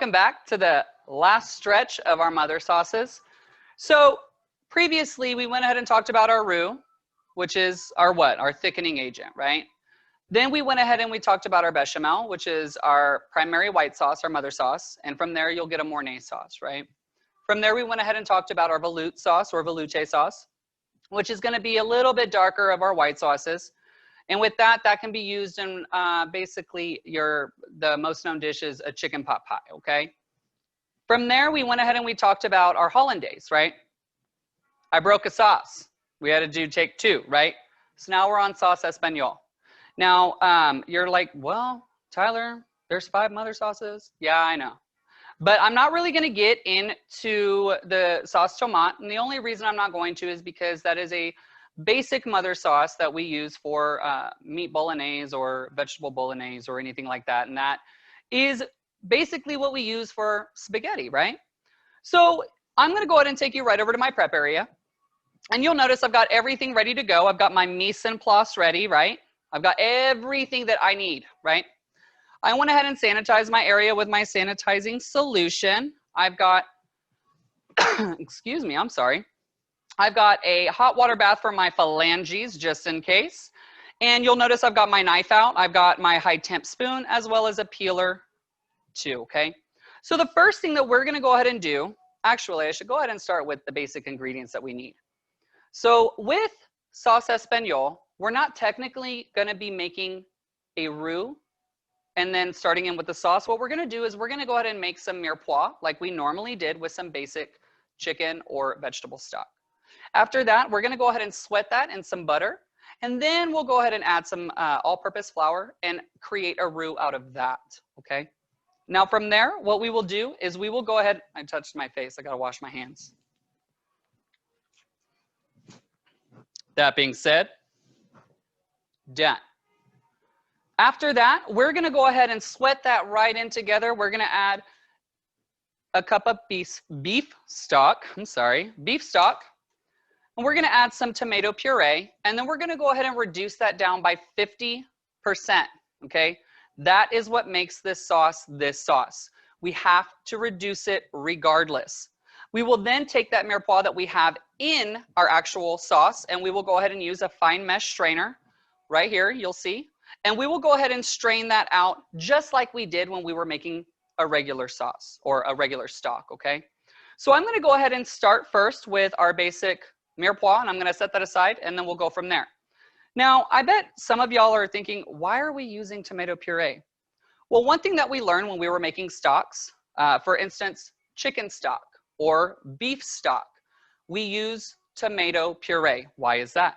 welcome back to the last stretch of our mother sauces. So previously we went ahead and talked about our roux, which is our what? Our thickening agent, right? Then we went ahead and we talked about our bechamel, which is our primary white sauce, our mother sauce. And from there you'll get a Mornay sauce, right? From there we went ahead and talked about our veloute sauce or velouté sauce, which is going to be a little bit darker of our white sauces. And with that, that can be used in basically the most known dish is a chicken pot pie, okay? From there, we went ahead and we talked about our hollandaise, right? I broke a sauce. We had to do take two, right? So now we're on sauce Espagnole. Now, you're like, well, Tyler, there's 5 mother sauces. Yeah, I know. But I'm not really going to get into the sauce tomate. And the only reason I'm not going to is because that is a basic mother sauce that we use for meat bolognese or vegetable bolognese or anything like that. And that is basically what we use for spaghetti, right? So I'm going to go ahead and take you right over to my prep area. And you'll notice I've got everything ready to go. I've got my mise en place ready, right? I've got everything that I need, right? I went ahead and sanitized my area with my sanitizing solution. I've got, excuse me, I'm sorry. I've got a hot water bath for my phalanges, just in case. And you'll notice I've got my knife out. I've got my high temp spoon as well as a peeler too, okay? So the first thing that we're gonna go ahead and do, actually I should go ahead and start with the basic ingredients that we need. So with sauce Espagnole, we're not technically gonna be making a roux and then starting in with the sauce. What we're gonna do is we're gonna go ahead and make some mirepoix like we normally did with some basic chicken or vegetable stock. After that, we're gonna go ahead and sweat that in some butter, and then we'll go ahead and add some all-purpose flour and create a roux out of that, okay? Now from there, what we will do is we will go ahead, I touched my face, I gotta wash my hands. That being said, done. After that, we're gonna go ahead and sweat that right in together. We're gonna add a cup of beef stock. And we're gonna add some tomato puree, and then we're gonna go ahead and reduce that down by 50%, okay? That is what makes this sauce. We have to reduce it regardless. We will then take that mirepoix that we have in our actual sauce, and we will go ahead and use a fine mesh strainer right here, you'll see. And we will go ahead and strain that out just like we did when we were making a regular sauce or a regular stock, okay? So I'm gonna go ahead and start first with our basic mirepoix, and I'm gonna set that aside, and then we'll go from there. Now, I bet some of y'all are thinking, why are we using tomato puree? Well, one thing that we learned when we were making stocks, for instance, chicken stock or beef stock, we use tomato puree. Why is that?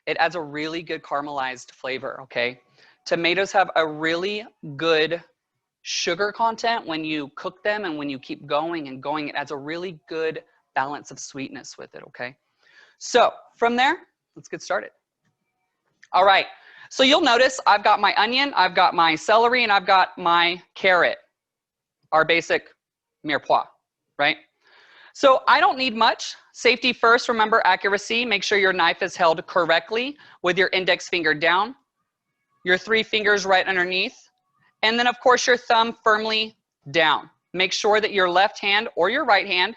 It adds a really good caramelized flavor, okay? Tomatoes have a really good sugar content when you cook them, and when you keep going and going, it adds a really good balance of sweetness with it, okay? So from there, let's get started. All right, so you'll notice I've got my onion, I've got my celery, and I've got my carrot, our basic mirepoix, right? So I don't need much. Safety first, remember accuracy. Make sure your knife is held correctly with your index finger down, your 3 fingers right underneath, and then of course your thumb firmly down. Make sure that your left hand or your right hand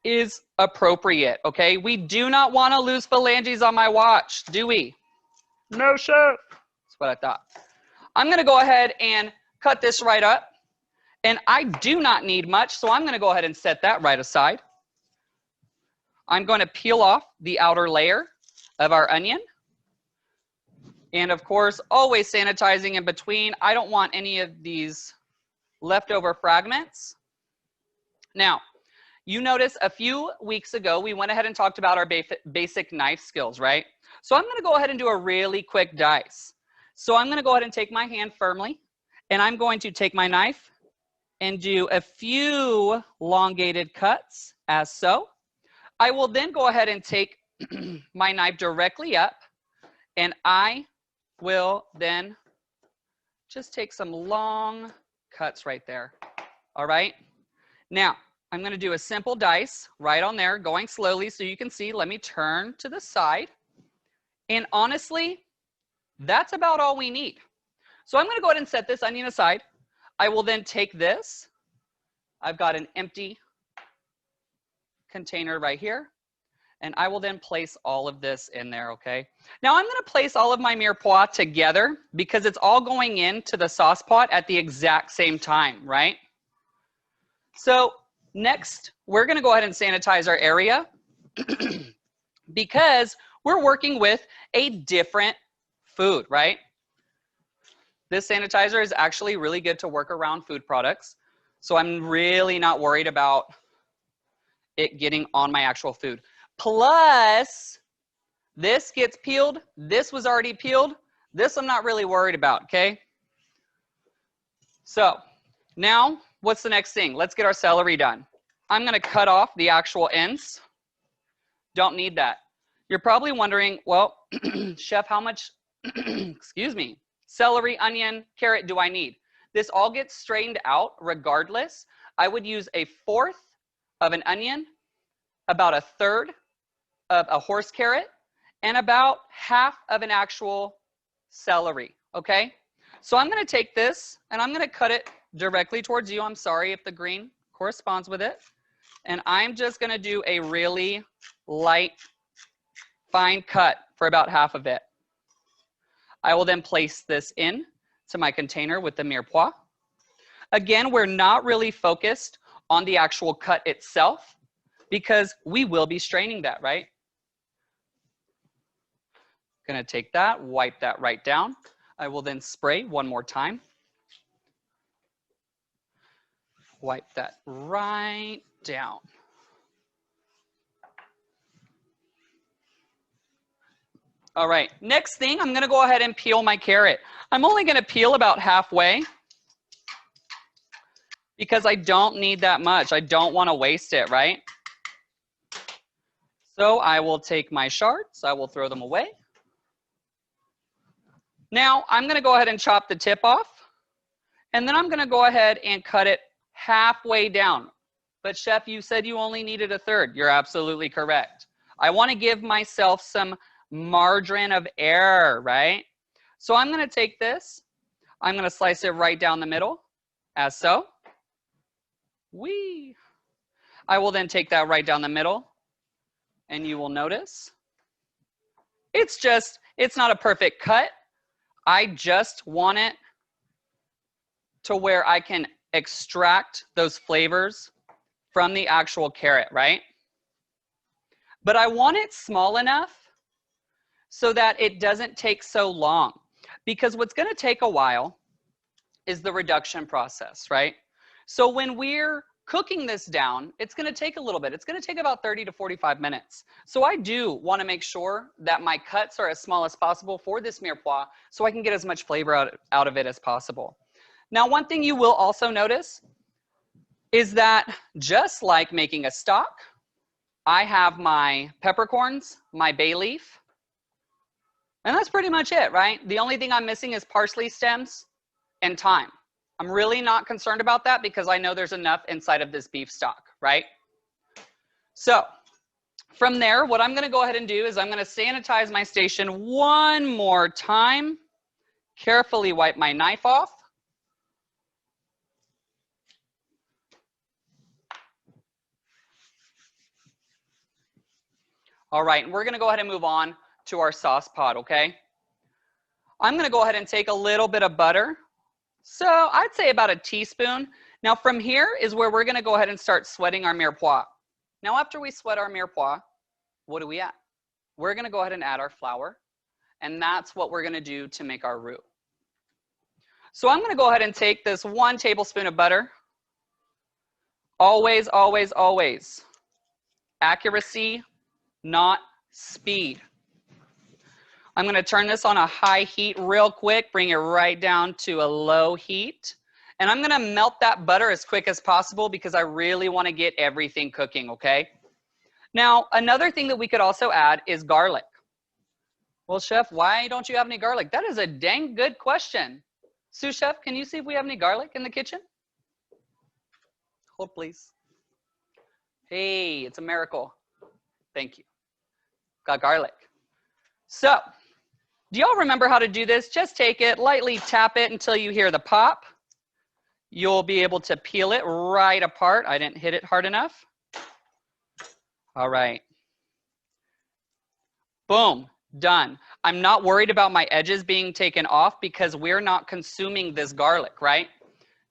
is appropriate, okay? We do not want to lose phalanges on my watch, do we? No, chef. That's what I thought. I'm going to go ahead and cut this right up. And I do not need much, so I'm going to go ahead and set that right aside. I'm going to peel off the outer layer of our onion. And of course, always sanitizing in between. I don't want any of these leftover fragments. Now, you notice a few weeks ago, we went ahead and talked about our basic knife skills, right? So I'm going to go ahead and do a really quick dice. So I'm going to go ahead and take my hand firmly, and I'm going to take my knife and do a few elongated cuts as so. I will then go ahead and take my knife directly up, and I will then just take some long cuts right there. All right? Now, I'm going to do a simple dice right on there, going slowly so you can see. Let me turn to the side. And honestly, that's about all we need. So I'm going to go ahead and set this onion aside. I will then take this I've got an empty container right here. And I will then place all of this in there, okay? Now I'm gonna place all of my mirepoix together because it's all going into the sauce pot at the exact same time, right? So next, we're gonna go ahead and sanitize our area because we're working with a different food, right? This sanitizer is actually really good to work around food products. So I'm really not worried about it getting on my actual food. Plus, this gets peeled. This was already peeled. This I'm not really worried about, okay? So now, what's the next thing? Let's get our celery done. I'm gonna cut off the actual ends. Don't need that. You're probably wondering, well, chef, how much, excuse me, celery, onion, carrot do I need? This all gets strained out regardless. I would use 1/4 of an onion, about 1/3 of a horse carrot, and about 1/2 of an actual celery, okay? So I'm gonna take this and I'm gonna cut it directly towards you. I'm sorry if the green corresponds with it. And I'm just gonna do a really light, fine cut for about 1/2 of it. I will then place this in to my container with the mirepoix. Again, we're not really focused on the actual cut itself because we will be straining that, right? Gonna take that, wipe that right down. I will then spray one more time. Wipe that right down. All right, next thing, I'm gonna go ahead and peel my carrot. I'm only gonna peel about halfway because I don't need that much. I don't wanna waste it, right? So I will take my shards, I will throw them away. Now I'm gonna go ahead and chop the tip off, and then I'm gonna go ahead and cut it halfway down. But chef, you said you only needed 1/3. You're absolutely correct. I wanna give myself some margin of error, right? So I'm gonna take this, I'm gonna slice it right down the middle, as so. Whee! I will then take that right down the middle, and you will notice, it's not a perfect cut. I just want it to where I can extract those flavors from the actual carrot, right? But I want it small enough so that it doesn't take so long. Because what's gonna take a while is the reduction process, right? So when we're cooking this down, it's gonna take a little bit. It's gonna take about 30 to 45 minutes. So I do wanna make sure that my cuts are as small as possible for this mirepoix so I can get as much flavor out of it as possible. Now, one thing you will also notice is that just like making a stock, I have my peppercorns, my bay leaf, and that's pretty much it, right? The only thing I'm missing is parsley stems and thyme. I'm really not concerned about that because I know there's enough inside of this beef stock, right? So from there, what I'm gonna go ahead and do is I'm gonna sanitize my station one more time, carefully wipe my knife off. All right, and we're gonna go ahead and move on to our sauce pot, okay? I'm gonna go ahead and take a little bit of butter. So I'd say about a teaspoon. Now from here is where we're gonna go ahead and start sweating our mirepoix. Now after we sweat our mirepoix, what are we at? We're gonna go ahead and add our flour, and that's what we're gonna do to make our roux. So I'm gonna go ahead and take this 1 tablespoon of butter. Always, always, always. Accuracy, not speed. I'm gonna turn this on a high heat real quick, bring it right down to a low heat. And I'm gonna melt that butter as quick as possible because I really wanna get everything cooking, okay? Now, another thing that we could also add is garlic. Well, chef, why don't you have any garlic? That is a dang good question. Sous chef, can you see if we have any garlic in the kitchen? Hold, please. Hey, it's a miracle. Thank you. Got garlic. So, do y'all remember how to do this? Just take it, lightly tap it until you hear the pop. you'll be able to peel it right apart. I didn't hit it hard enough. All right. Boom, done. I'm not worried about my edges being taken off because we're not consuming this garlic, right?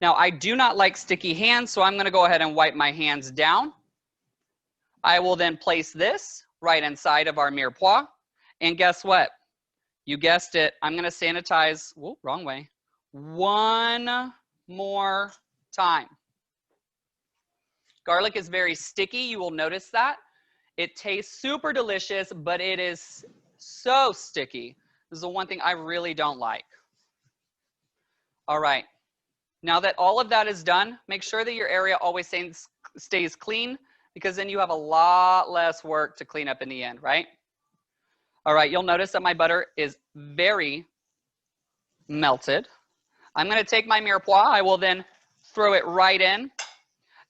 Now, I do not like sticky hands, so I'm gonna go ahead and wipe my hands down. I will then place this right inside of our mirepoix. And guess what? You guessed it, I'm gonna sanitize, whoa, wrong way, one more time. Garlic is very sticky, you will notice that. It tastes super delicious, but it is so sticky. This is the one thing I really don't like. All right, now that all of that is done, make sure that your area always stays clean because then you have a lot less work to clean up in the end, right? All right, you'll notice that my butter is very melted. I'm gonna take my mirepoix, I will then throw it right in,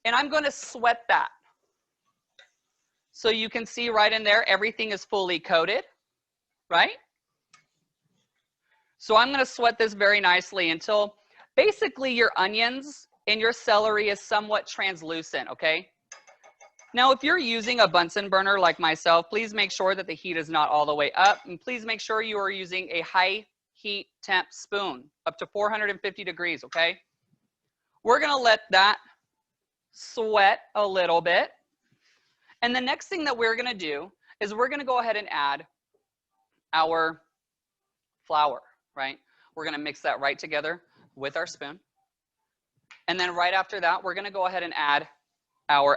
and I'm gonna sweat that. So you can see right in there, everything is fully coated, right? So I'm gonna sweat this very nicely until basically your onions and your celery is somewhat translucent, okay? Now, if you're using a Bunsen burner like myself, please make sure that the heat is not all the way up, and please make sure you are using a high heat temp spoon, up to 450 degrees, okay? We're gonna let that sweat a little bit. And the next thing that we're gonna do is we're gonna go ahead and add our flour, right? We're gonna mix that right together with our spoon. And then right after that, we're gonna go ahead and add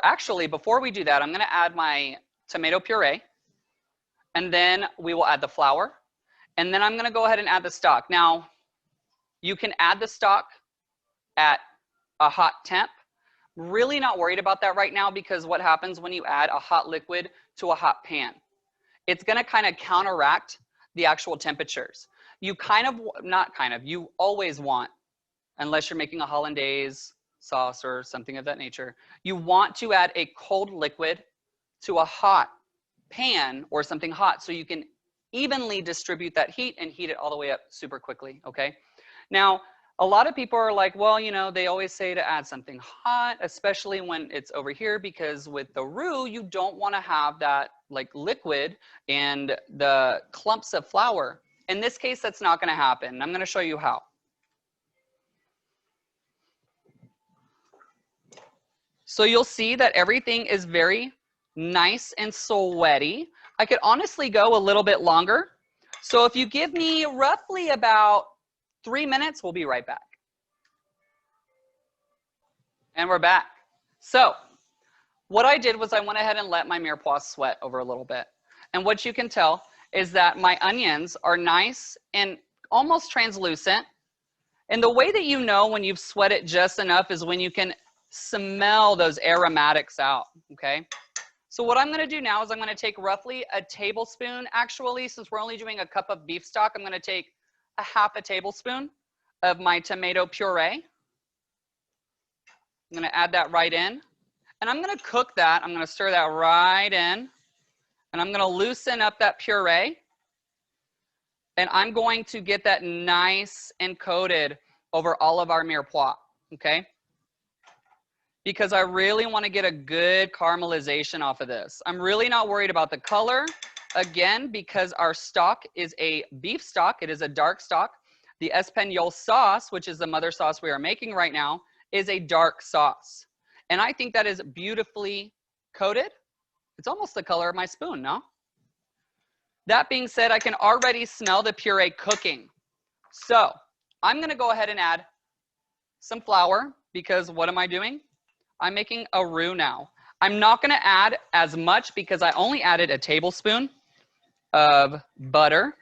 actually, before we do that, I'm gonna add my tomato puree, and then we will add the flour, and then I'm gonna go ahead and add the stock. Now, you can add the stock at a hot temp. Really not worried about that right now because what happens when you add a hot liquid to a hot pan? It's gonna kind of counteract the actual temperatures. You you always want, unless you're making a hollandaise sauce or something of that nature, you want to add a cold liquid to a hot pan or something hot so you can evenly distribute that heat and heat it all the way up super quickly, okay? Now, a lot of people are like, well, you know, they always say to add something hot, especially when it's over here, because with the roux, you don't want to have that like liquid and the clumps of flour. In this case, that's not going to happen. I'm going to show you how. So you'll see that everything is very nice and sweaty. I could honestly go a little bit longer. So if you give me roughly about 3 minutes, we'll be right back. And we're back. So what I did was I went ahead and let my mirepoix sweat over a little bit. And what you can tell is that my onions are nice and almost translucent. And the way that you know when you've sweated just enough is when you can smell those aromatics out, okay? So what I'm gonna do now is I'm gonna take roughly a tablespoon, actually, since we're only doing a cup of beef stock, I'm gonna take a half a tablespoon of my tomato puree. I'm gonna add that right in. And I'm gonna cook that, I'm gonna stir that right in. And I'm gonna loosen up that puree. And I'm going to get that nice and coated over all of our mirepoix, okay? Because I really want to get a good caramelization off of this. I'm really not worried about the color, again, because our stock is a beef stock. It is a dark stock. The Espagnole sauce, which is the mother sauce we are making right now, is a dark sauce. And I think that is beautifully coated. It's almost the color of my spoon, no? That being said, I can already smell the puree cooking. So I'm going to go ahead and add some flour because what am I doing? I'm making a roux now. I'm not going to add as much because I only added a tablespoon of butter.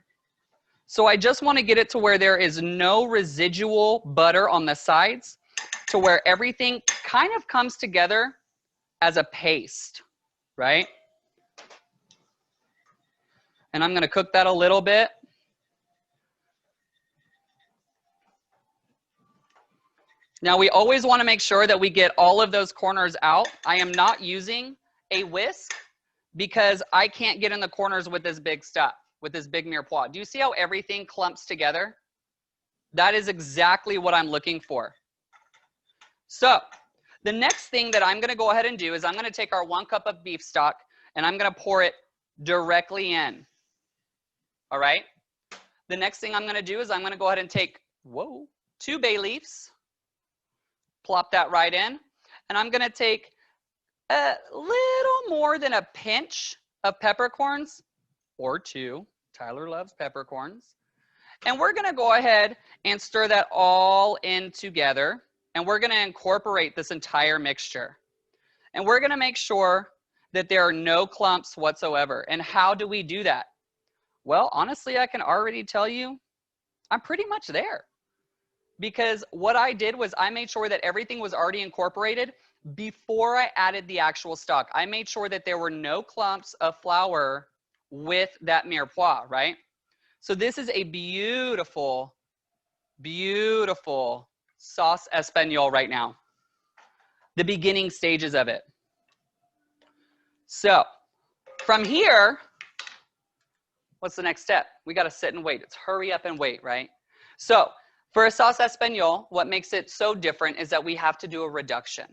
So I just want to get it to where there is no residual butter on the sides, to where everything kind of comes together as a paste, right? And I'm going to cook that a little bit. Now we always want to make sure that we get all of those corners out. I am not using a whisk because I can't get in the corners with this big stuff, with this big mirepoix. Do you see how everything clumps together? That is exactly what I'm looking for. So the next thing that I'm gonna go ahead and do is I'm gonna take our 1 cup of beef stock and I'm gonna pour it directly in. All right? The next thing I'm gonna do is I'm gonna go ahead and take, 2 bay leaves, plop that right in, and I'm gonna take a little more than a pinch of peppercorns, or 2. Tyler loves peppercorns. And we're gonna go ahead and stir that all in together, and we're gonna incorporate this entire mixture. And we're gonna make sure that there are no clumps whatsoever. And how do we do that? Well, honestly, I can already tell you, I'm pretty much there. Because what I did was I made sure that everything was already incorporated before I added the actual stock. I made sure that there were no clumps of flour with that mirepoix, right? So this is a beautiful, beautiful sauce Espagnole right now. The beginning stages of it. So from here, what's the next step? We got to sit and wait. It's hurry up and wait, right? So for a sauce Espagnole, what makes it so different is that we have to do a reduction.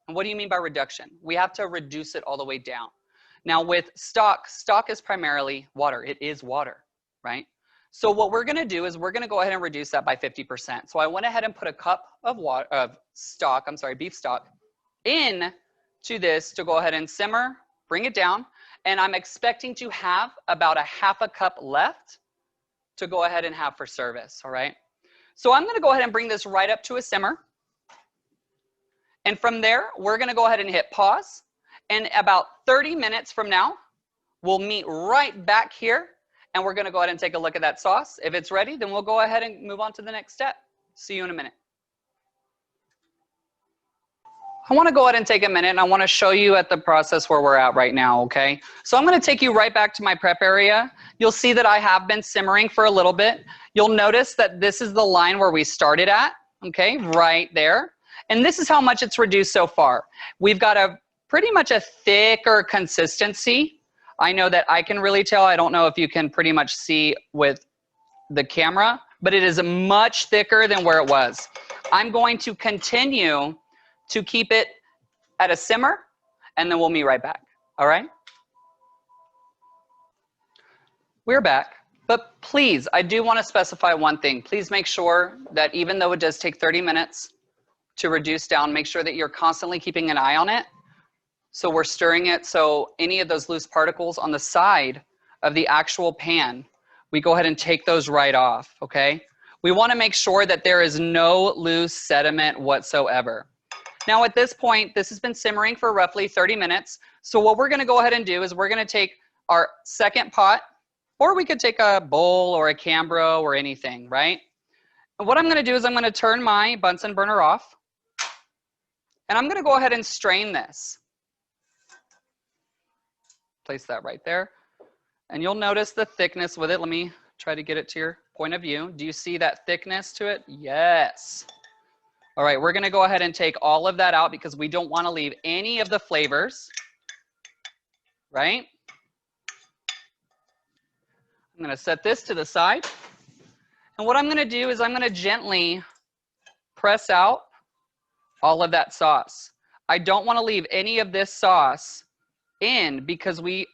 And what do you mean by reduction? We have to reduce it all the way down. Now with stock is primarily water. It is water, right? So what we're going to do is we're going to go ahead and reduce that by 50%. So I went ahead and put a cup of beef stock in to this to go ahead and simmer, bring it down, and I'm expecting to have about a half a cup left to go ahead and have for service, all right? So I'm gonna go ahead and bring this right up to a simmer. And from there, we're gonna go ahead and hit pause. And about 30 minutes from now, we'll meet right back here and we're gonna go ahead and take a look at that sauce. If it's ready, then we'll go ahead and move on to the next step. See you in a minute. I want to go ahead and take a minute and I want to show you at the process where we're at right now, okay? So I'm going to take you right back to my prep area. You'll see that I have been simmering for a little bit. You'll notice that this is the line where we started at, okay, right there. And this is how much it's reduced so far. We've got a pretty much a thicker consistency. I know that I can really tell. I don't know if you can pretty much see with the camera, but it is much thicker than where it was. I'm going to continue to keep it at a simmer, and then we'll meet right back, all right? We're back, but please, I do want to specify one thing. Please make sure that even though it does take 30 minutes to reduce down, make sure that you're constantly keeping an eye on it. So we're stirring it, so any of those loose particles on the side of the actual pan, we go ahead and take those right off, okay? We want to make sure that there is no loose sediment whatsoever. Now at this point, this has been simmering for roughly 30 minutes. So what we're going to go ahead and do is we're going to take our second pot, or we could take a bowl or a Cambro or anything, right? And what I'm going to do is I'm going to turn my Bunsen burner off, and I'm going to go ahead and strain this. Place that right there. And you'll notice the thickness with it. Let me try to get it to your point of view. Do you see that thickness to it? Yes. All right, we're going to go ahead and take all of that out because we don't want to leave any of the flavors, right? I'm going to set this to the side. And what I'm going to do is I'm going to gently press out all of that sauce. I don't want to leave any of this sauce in because we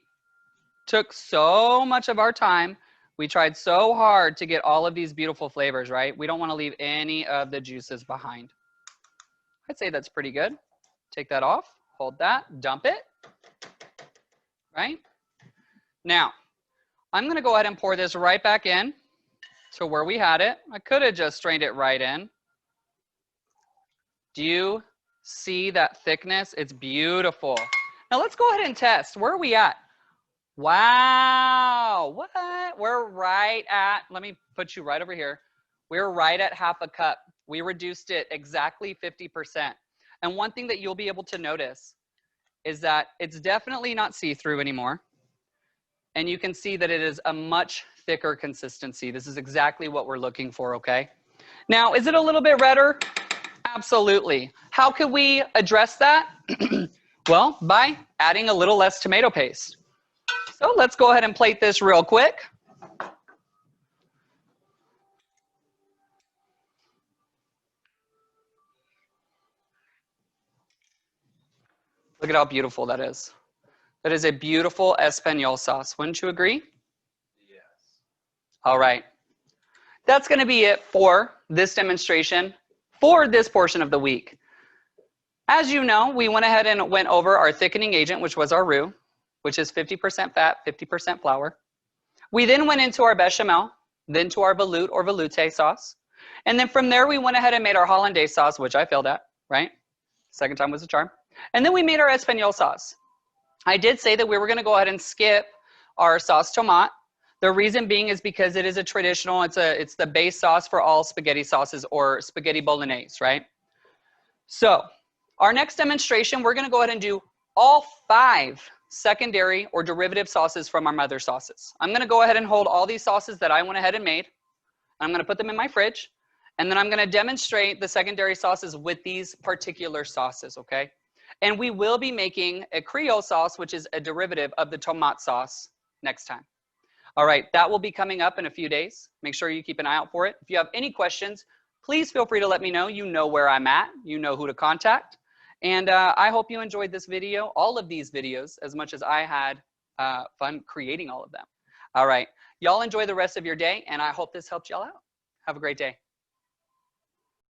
took so much of our time. We tried so hard to get all of these beautiful flavors, right? We don't want to leave any of the juices behind. I'd say that's pretty good. Take that off, hold that, dump it, right? Now, I'm going to go ahead and pour this right back in to where we had it. I could have just strained it right in. Do you see that thickness? It's beautiful. Now let's go ahead and test. Where are we at? Wow, what? We're right at, let me put you right over here. We're right at half a cup. We reduced it exactly 50%. And one thing that you'll be able to notice is that it's definitely not see-through anymore. And you can see that it is a much thicker consistency. This is exactly what we're looking for, okay? Now, is it a little bit redder? Absolutely. How could we address that? Well, by adding a little less tomato paste. So let's go ahead and plate this real quick. Look at how beautiful that is. That is a beautiful Espagnole sauce. Wouldn't you agree? Yes. All right. That's going to be it for this demonstration for this portion of the week. As you know, we went ahead and went over our thickening agent, which was our roux, which is 50% fat, 50% flour. We then went into our bechamel, then to our veloute or veloute sauce. And then from there, we went ahead and made our hollandaise sauce, which I failed at, right? Second time was a charm. And then we made our Espagnole sauce. I did say that we were going to go ahead and skip our sauce tomate. The reason being is because it is a traditional, it's the base sauce for all spaghetti sauces or spaghetti bolognese, right? So our next demonstration, we're going to go ahead and do all 5 secondary or derivative sauces from our mother sauces. I'm going to go ahead and hold all these sauces that I went ahead and made. I'm going to put them in my fridge, and then I'm going to demonstrate the secondary sauces with these particular sauces, okay? And we will be making a Creole sauce, which is a derivative of the tomate sauce next time. All right, that will be coming up in a few days. Make sure you keep an eye out for it. If you have any questions, please feel free to let me know. You know where I'm at. You know who to contact. And I hope you enjoyed this video, all of these videos, as much as I had fun creating all of them. All right, y'all enjoy the rest of your day, and I hope this helped y'all out. Have a great day.